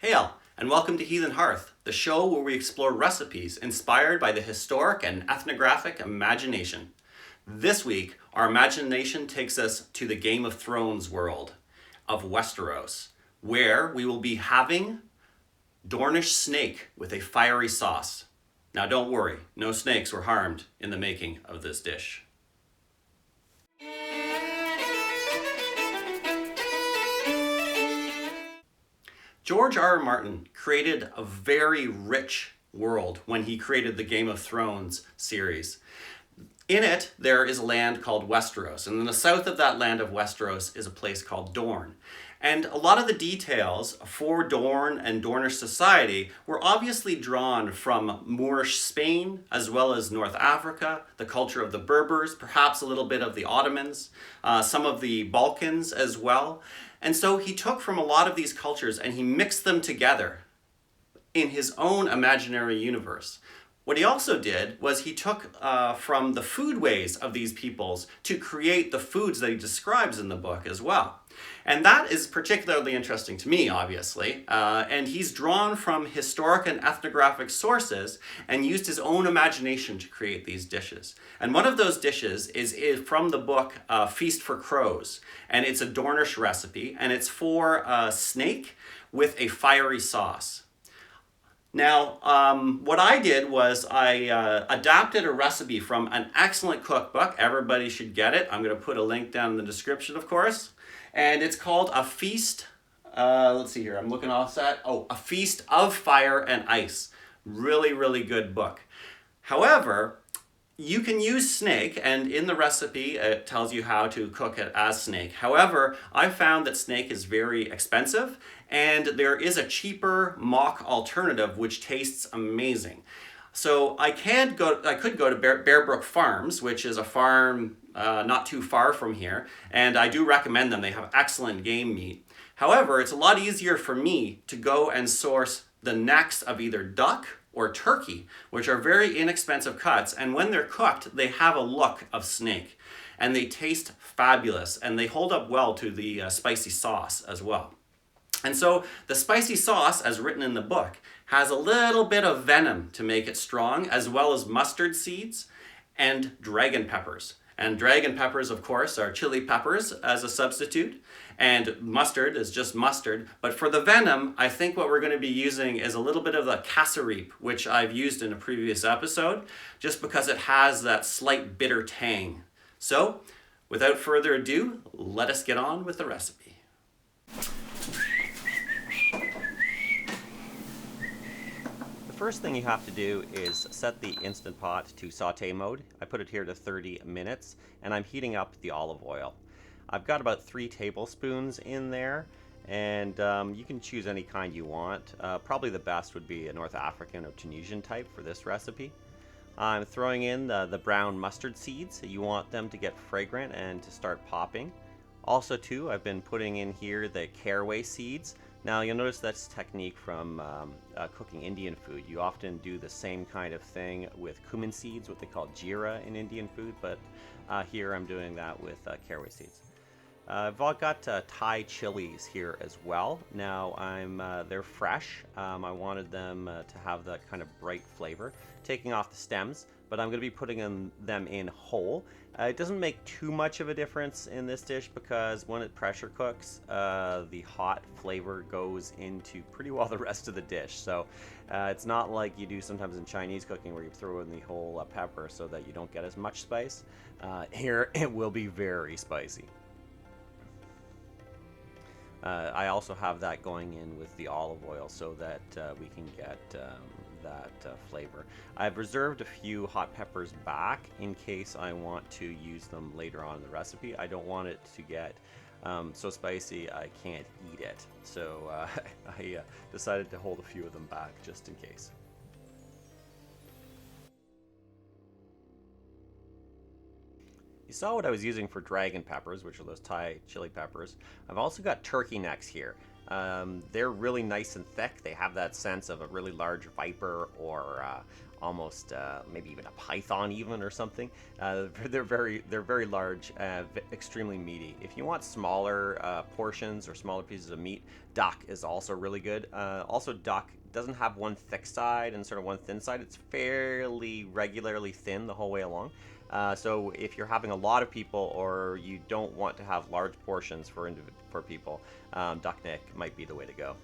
Hail, and welcome to Heathen Hearth, the show where we explore recipes inspired by the historic and ethnographic imagination. This week, our imagination takes us to the Game of Thrones world of Westeros, where we will be having Dornish snake with a fiery sauce. Now don't worry, no snakes were harmed in the making of this dish. George R. R. Martin created a very rich world when he created the Game of Thrones series. In it, there is a land called Westeros, and in the south of that land of Westeros is a place called Dorne. And a lot of the details for Dorne and Dornish society were obviously drawn from Moorish Spain, as well as North Africa, the culture of the Berbers, perhaps a little bit of the Ottomans, some of the Balkans as well. And so he took from a lot of these cultures and he mixed them together in his own imaginary universe. What he also did was he took from the foodways of these peoples to create the foods that he describes in the book as well. And that is particularly interesting to me, obviously. And he's drawn from historic and ethnographic sources and used his own imagination to create these dishes. And one of those dishes is from the book Feast for Crows. And it's a Dornish recipe, and it's for snake with a fiery sauce. Now, what I did was I adapted a recipe from an excellent cookbook. Everybody should get it. I'm going to put a link down in the description, of course. And it's called A Feast, let's see here, I'm looking off that. Oh, A Feast of Fire and Ice. Really, really good book. However, you can use snake, and in the recipe it tells you how to cook it as snake. However, I found that snake is very expensive, and there is a cheaper mock alternative which tastes amazing. So I could go to Bear Brook Farms, which is a farm not too far from here, and I do recommend them. They have excellent game meat. However, it's a lot easier for me to go and source the necks of either duck or turkey, which are very inexpensive cuts, and when they're cooked, they have a look of snake, and they taste fabulous, and they hold up well to the spicy sauce as well. And so the spicy sauce, as written in the book, has a little bit of venom to make it strong, as well as mustard seeds and dragon peppers. And dragon peppers, of course, are chili peppers as a substitute, and mustard is just mustard. But for the venom, I think what we're going to be using is a little bit of the cassareep, which I've used in a previous episode, just because it has that slight bitter tang. So, without further ado, let us get on with the recipe. The first thing you have to do is set the Instant Pot to saute mode. I put it here to 30 minutes, and I'm heating up the olive oil. I've got about 3 tablespoons in there, and you can choose any kind you want. Probably the best would be a North African or Tunisian type for this recipe. I'm throwing in the brown mustard seeds. You want them to get fragrant and to start popping. Also too, I've been putting in here the caraway seeds. Now you'll notice that's a technique from cooking Indian food. You often do the same kind of thing with cumin seeds, what they call jeera in Indian food, but here I'm doing that with caraway seeds. I've got Thai chilies here as well. Now they're fresh. I wanted them to have that kind of bright flavor. Taking off the stems, but I'm going to be putting them in whole. It doesn't make too much of a difference in this dish because when it pressure cooks, the hot flavor goes into pretty well the rest of the dish. So it's not like you do sometimes in Chinese cooking where you throw in the whole pepper so that you don't get as much spice. Here it will be very spicy. I also have that going in with the olive oil so that we can get that flavor. I've reserved a few hot peppers back in case I want to use them later on in the recipe. I don't want it to get so spicy I can't eat it. So I decided to hold a few of them back just in case. You saw what I was using for dragon peppers, which are those Thai chili peppers. I've also got turkey necks here. They're really nice and thick. They have that sense of a really large viper or almost maybe even a python even or something. They're very large, extremely meaty. If you want smaller portions or smaller pieces of meat, duck is also really good. Also, duck doesn't have one thick side and sort of one thin side. It's fairly regularly thin the whole way along. So if you're having a lot of people or you don't want to have large portions for people, duck neck might be the way to go.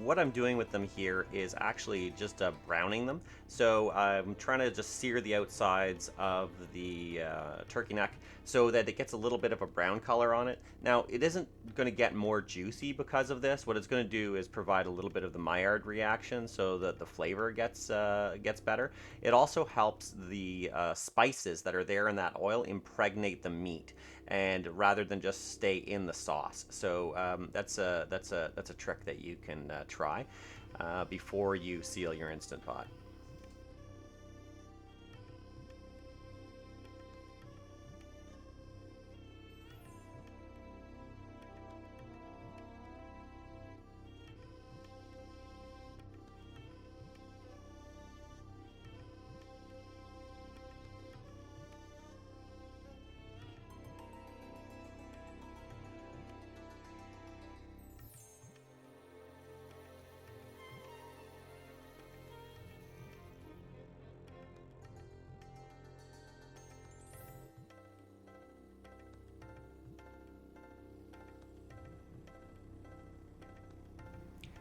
What I'm doing with them here is actually just browning them. So I'm trying to just sear the outsides of the turkey neck so that it gets a little bit of a brown color on it. Now, it isn't going to get more juicy because of this. What it's going to do is provide a little bit of the Maillard reaction so that the flavor gets better. It also helps the spices that are there in that oil impregnate the meat, and rather than just stay in the sauce. So that's a trick that you can try before you seal your Instant Pot.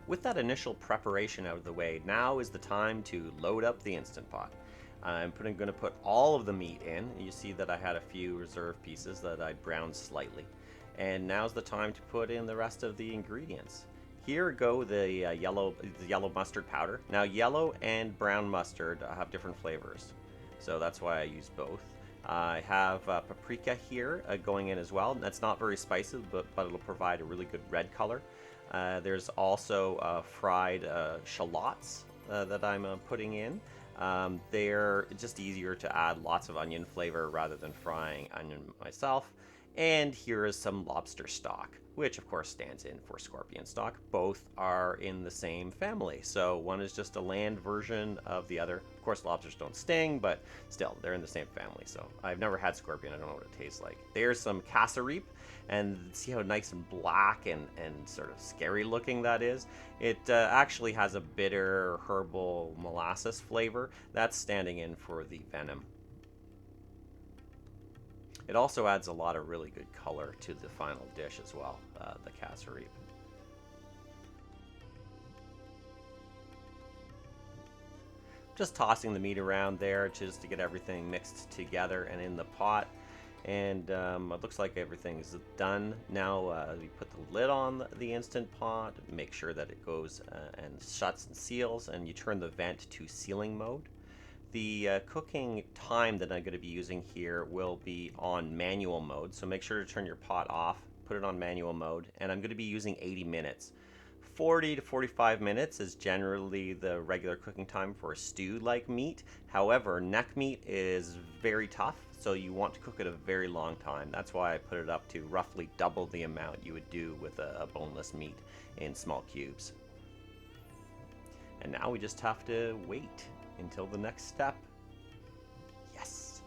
With that initial preparation out of the way, now is the time to load up the Instant Pot. I'm going to put all of the meat in. You see that I had a few reserve pieces that I browned slightly. And now's the time to put in the rest of the ingredients. Here go the yellow mustard powder. Now, yellow and brown mustard have different flavors, so that's why I use both. I have paprika here going in as well. That's not very spicy, but it'll provide a really good red color. There's also fried shallots that I'm putting in. They're just easier to add lots of onion flavor rather than frying onion myself. And here is some lobster stock, which of course stands in for scorpion stock. Both are in the same family. So one is just a land version of the other. Of course, lobsters don't sting, but still, they're in the same family. So I've never had scorpion. I don't know what it tastes like. There's some cassareep, and see how nice and black and sort of scary looking that is. It actually has a bitter herbal molasses flavor. That's standing in for the venom. It also adds a lot of really good color to the final dish as well, the cassareep. Just tossing the meat around there just to get everything mixed together and in the pot. And it looks like everything's done. Now we put the lid on the Instant Pot, make sure that it goes and shuts and seals, and you turn the vent to sealing mode. The cooking time that I'm going to be using here will be on manual mode, so make sure to turn your pot off, put it on manual mode, and I'm going to be using 80 minutes. 40 to 45 minutes is generally the regular cooking time for a stew-like meat. However, neck meat is very tough, so you want to cook it a very long time. That's why I put it up to roughly double the amount you would do with a boneless meat in small cubes. And now we just have to wait until the next step. Yes!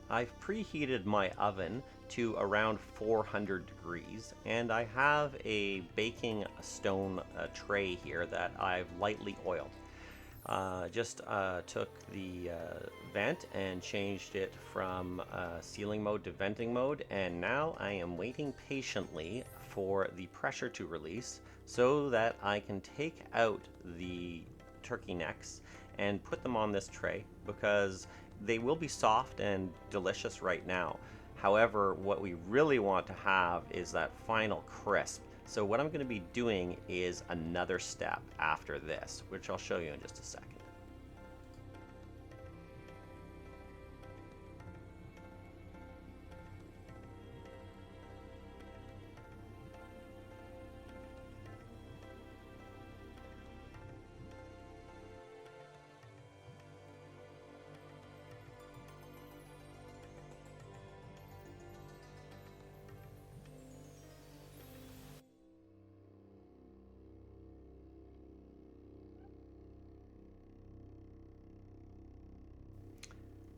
I've preheated my oven to around 400 degrees, and I have a baking stone tray here that I've lightly oiled. Just took the vent and changed it from sealing mode to venting mode, and now I am waiting patiently for the pressure to release so that I can take out the turkey necks and put them on this tray, because they will be soft and delicious right now. However, what we really want to have is that final crisp. So what I'm going to be doing is another step after this, which I'll show you in just a second.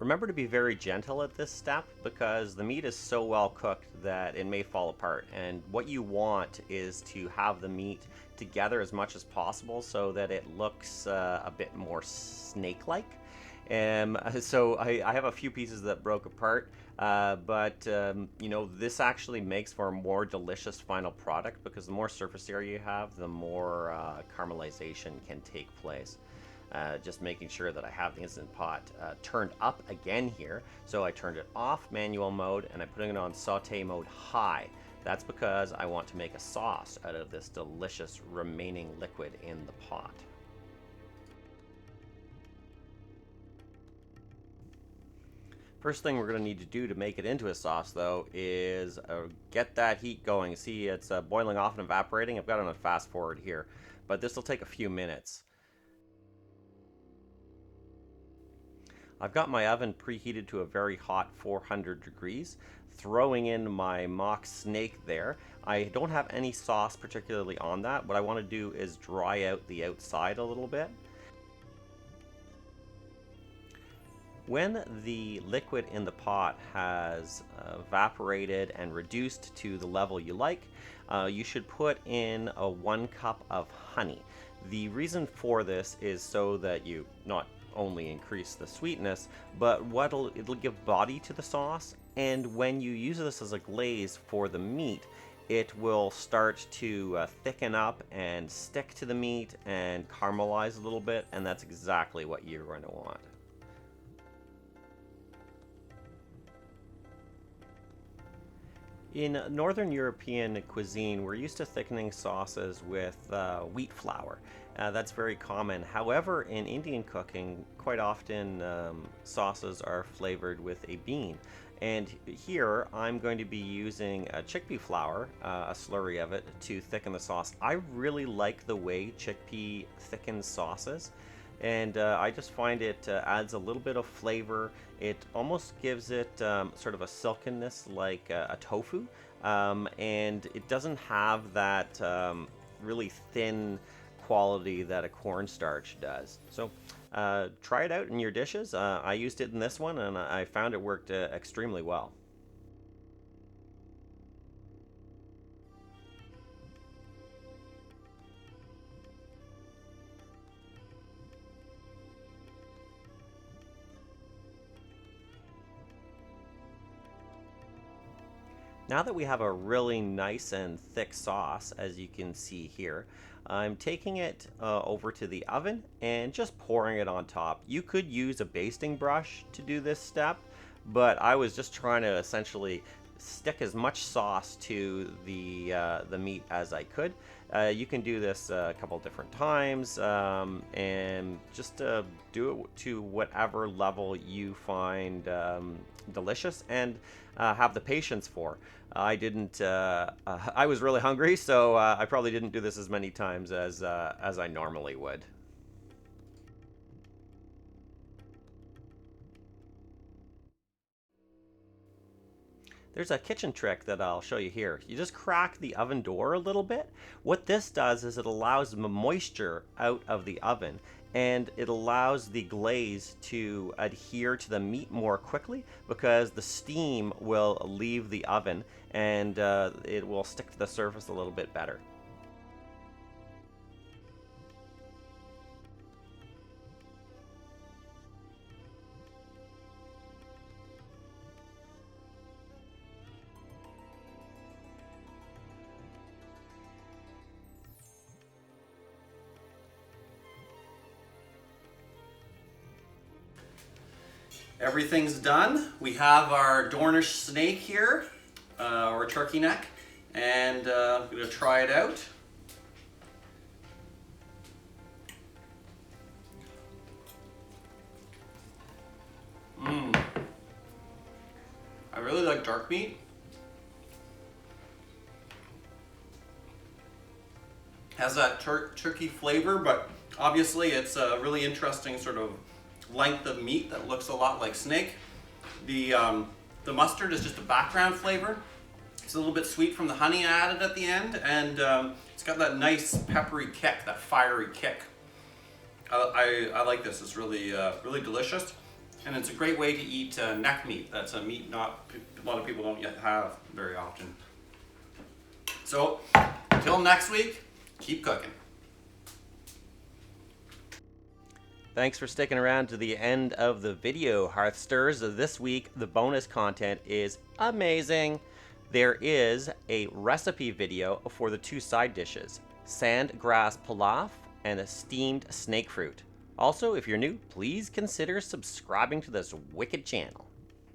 remember to be very gentle at this step because the meat is so well cooked that it may fall apart. And what you want is to have the meat together as much as possible so that it looks a bit more snake-like. So I have a few pieces that broke apart, but you know, this actually makes for a more delicious final product because the more surface area you have, the more caramelization can take place. Just making sure that I have the Instant Pot turned up again here. So I turned it off manual mode and I'm putting it on saute mode high. That's because I want to make a sauce out of this delicious remaining liquid in the pot. First thing we're going to need to do to make it into a sauce, though, is get that heat going. See, it's boiling off and evaporating. I've got it on fast forward here, but this will take a few minutes. I've got my oven preheated to a very hot 400 degrees, throwing in my mock snake there. I don't have any sauce particularly on that. What I want to do is dry out the outside a little bit. When the liquid in the pot has evaporated and reduced to the level you like, you should put in a 1 cup of honey. The reason for this is so that you not only increase the sweetness, but it'll give body to the sauce, and when you use this as a glaze for the meat, it will start to thicken up and stick to the meat and caramelize a little bit, and that's exactly what you're going to want. In Northern European cuisine, we're used to thickening sauces with wheat flour. That's very common. However, in Indian cooking, quite often sauces are flavored with a bean. And here, I'm going to be using a chickpea flour, a slurry of it, to thicken the sauce. I really like the way chickpea thickens sauces. And I just find it adds a little bit of flavor. It almost gives it sort of a silkiness like a tofu, and it doesn't have that really thin quality that a cornstarch does. So try it out in your dishes. I used it in this one and I found it worked extremely well. Now that we have a really nice and thick sauce, as you can see here, I'm taking it over to the oven and just pouring it on top. You could use a basting brush to do this step, but I was just trying to essentially stick as much sauce to the meat as I could. You can do this a couple different times and just do it to whatever level you find delicious and have the patience for. I didn't. I was really hungry, so I probably didn't do this as many times as I normally would. There's a kitchen trick that I'll show you here. You just crack the oven door a little bit. What this does is it allows the moisture out of the oven, and it allows the glaze to adhere to the meat more quickly because the steam will leave the oven and it will stick to the surface a little bit better. Everything's done. We have our Dornish snake here, or turkey neck, and I'm going to try it out. I really like dark meat. Has that turkey flavor, but obviously it's a really interesting sort of length of meat that looks a lot like snake. The mustard is just a background flavor. It's a little bit sweet from the honey I added at the end, and it's got that nice peppery kick, that fiery kick. I like this. It's really really delicious. And it's a great way to eat neck meat. That's a meat not a lot of people don't yet have very often. So, until next week, keep cooking. Thanks for sticking around to the end of the video, Hearthsters. This week, the bonus content is amazing. There is a recipe video for the 2 side dishes, sandgrass pilaf and a steamed snake fruit. Also, if you're new, please consider subscribing to this wicked channel.